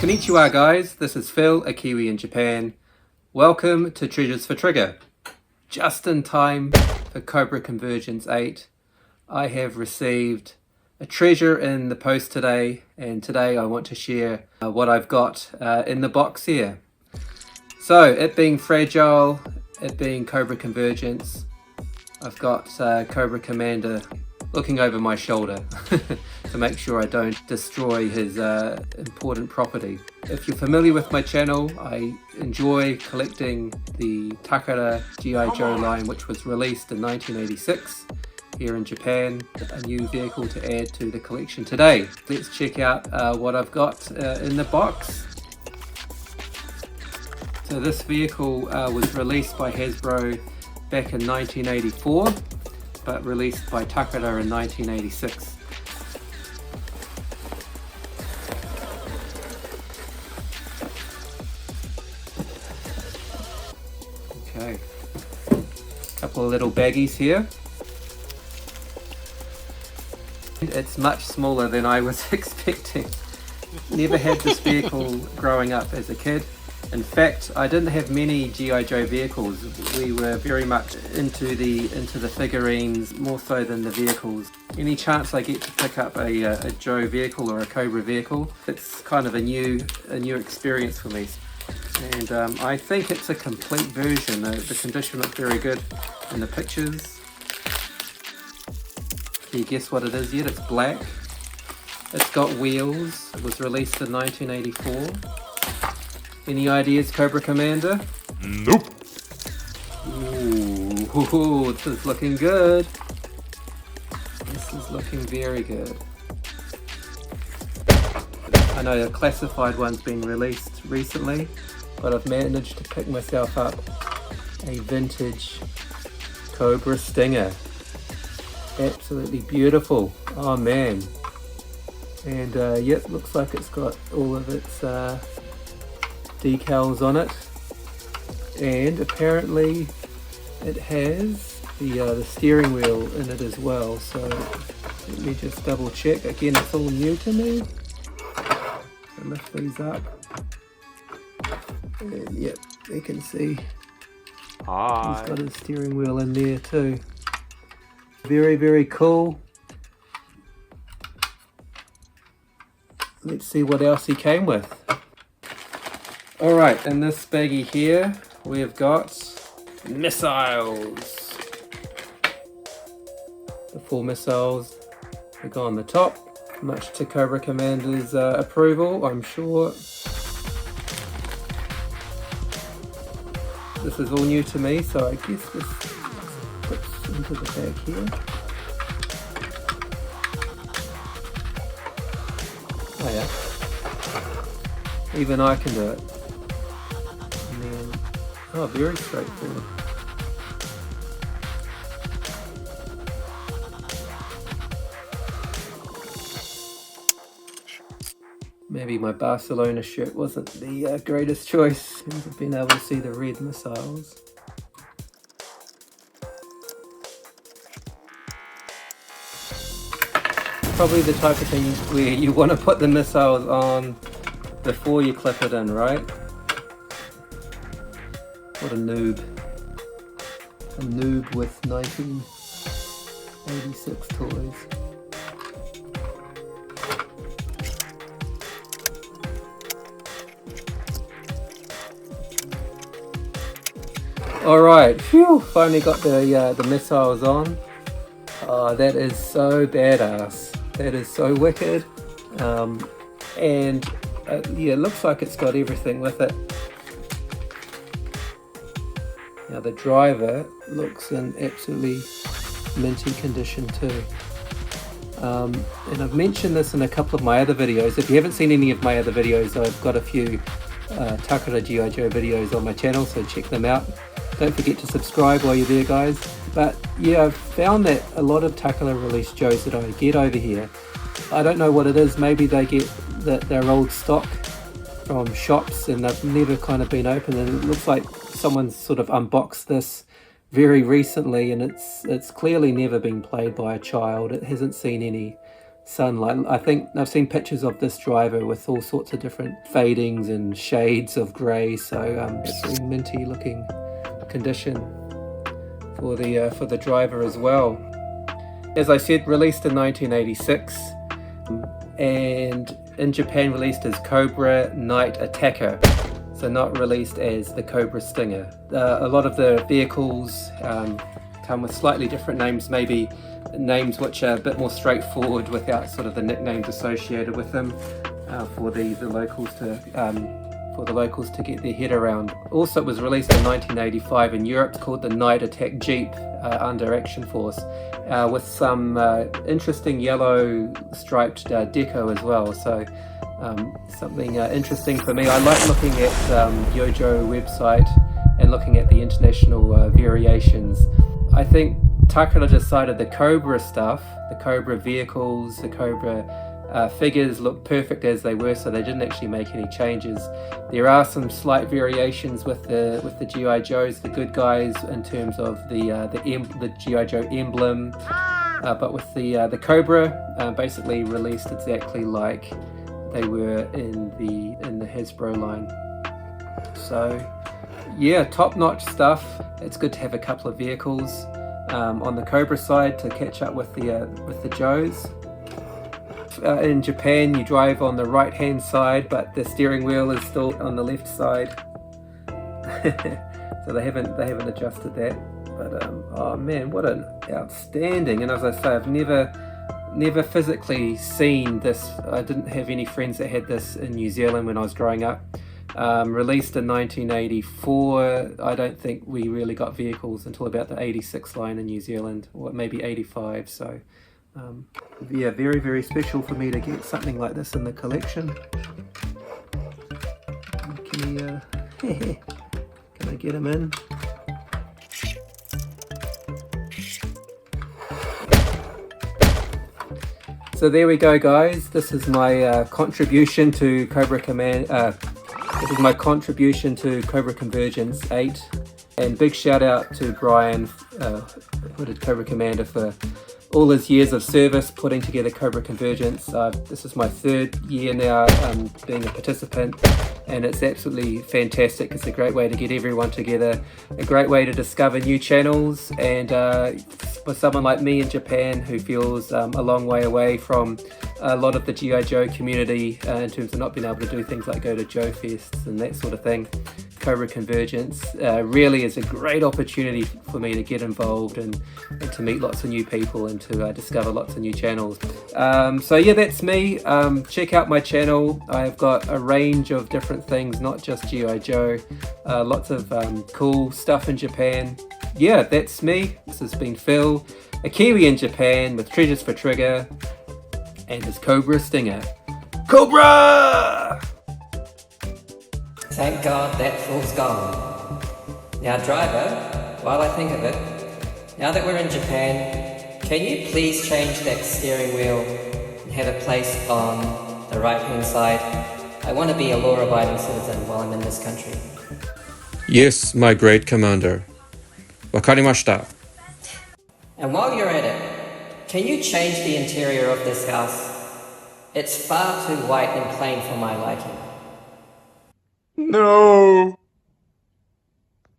Konnichiwa guys, this is Phil, a Kiwi in Japan. Welcome to Treasures for Trigger. Just in time for Cobra Convergence 8, I have received a treasure in the post today, and today I want to share what I've got in the box here. So, it being fragile, it being Cobra Convergence, I've got Cobra Commander looking over my shoulder to make sure I don't destroy his important property. If you're familiar with my channel, I enjoy collecting the Takara G.I. Joe line, which was released in 1986 here in Japan, a new vehicle to add to the collection today. Let's check out what I've got in the box. So this vehicle was released by Hasbro back in 1984, but released by Takara in 1986. Okay, a couple of little baggies here. It's much smaller than I was expecting. Never had this vehicle growing up as a kid. In fact, I didn't have many G.I. Joe vehicles. We were very much into the figurines more so than the vehicles. Any chance I get to pick up a Joe vehicle or a Cobra vehicle, it's kind of a new experience for me. And I think it's a complete version. The condition looks very good in the pictures. Can you guess what it is yet? It's black. It's got wheels. It was released in 1984. Any ideas, Cobra Commander? Nope. Ooh, this is looking good. This is looking very good. I know a classified one's been released recently, but I've managed to pick myself up a vintage Cobra Stinger. Absolutely beautiful. Oh man. And yep, looks like it's got all of its decals on it, and apparently it has the steering wheel in it as well. So let me just double check. Again, it's all new to me. So lift these up, and yep, you can see he's got his steering wheel in there too. Very, very cool. Let's see what else he came with. Alright, in this baggie here, we've got missiles. The 4 missiles that go on the top, much to Cobra Commander's approval, I'm sure. This is all new to me, so I guess this fits into the bag here. Oh yeah, even I can do it. Oh, very straightforward. Maybe my Barcelona shirt wasn't the greatest choice. I've been able to see the red missiles. Probably the type of thing where you want to put the missiles on before you clip it in, right? What a noob. A noob with 1986 toys. Alright, phew, finally got the missiles on. Oh, that is so badass. That is so wicked. And yeah, it looks like it's got everything with it. Now the driver looks in absolutely minty condition too. And I've mentioned this in a couple of my other videos. If you haven't seen any of my other videos, I've got a few Takara G.I. Joe videos on my channel, so check them out. Don't forget to subscribe while you're there, guys. But yeah, I've found that a lot of Takara released Joes that I get over here, I don't know what it is. Maybe they get their old stock from shops and they've never kind of been opened, and it looks like someone's sort of unboxed this very recently, and it's clearly never been played by a child. It hasn't seen any sunlight. I think I've seen pictures of this driver with all sorts of different fadings and shades of grey, so it's a minty looking condition for the driver as well. As I said, released in 1986, and in Japan released as Cobra Night Attacker, so not released as the Cobra Stinger. A lot of the vehicles come with slightly different names, maybe names which are a bit more straightforward without sort of the nicknames associated with them, for the locals to get their head around. Also, it was released in 1985 in Europe. It's called the Night Attack Jeep under Action Force, with some interesting yellow striped deco as well. So something interesting for me. I like looking at Yojo website and looking at the international variations. I think Takara decided the Cobra stuff, the Cobra vehicles, the Cobra figures look perfect as they were, so they didn't actually make any changes. There are some slight variations with the G.I. Joes, the good guys, in terms of the G.I. Joe emblem, but with the Cobra basically released exactly like they were in the Hasbro line. So yeah, top-notch stuff. It's good to have a couple of vehicles on the Cobra side to catch up with the Joes. In Japan, you drive on the right hand side, but the steering wheel is still on the left side. So they haven't adjusted that. But oh man, what an outstanding! And as I say, I've never physically seen this. I didn't have any friends that had this in New Zealand when I was growing up. Released in 1984. I don't think we really got vehicles until about the 86 line in New Zealand, or maybe 85. So yeah, very, very special for me to get something like this in the collection. Can I get him in? So there we go, guys. This is my contribution to Cobra Command. This is my contribution to Cobra Convergence 8. And big shout out to Brian, Hooded Cobra Commander, for all his years of service putting together Cobra Convergence. This is my third year now being a participant, and it's absolutely fantastic. It's a great way to get everyone together, a great way to discover new channels, and for someone like me in Japan who feels a long way away from a lot of the G.I. Joe community in terms of not being able to do things like go to Joe Fests and that sort of thing, Cobra Convergence really is a great opportunity for me to get involved and to meet lots of new people and to discover lots of new channels. So yeah, that's me. Check out my channel. I've got a range of different things, not just G.I. Joe, lots of cool stuff in Japan. Yeah, that's me. This has been Phil, a Kiwi in Japan with Treasures for Trigger and his Cobra Stinger. Cobra! Thank God that fool's gone. Now driver, while I think of it, now that we're in Japan, can you please change that steering wheel and have it placed on the right hand side? I want to be a law-abiding citizen while I'm in this country. Yes, my great commander. Wakarimashita. And while you're at it, can you change the interior of this house? It's far too white and plain for my liking. No!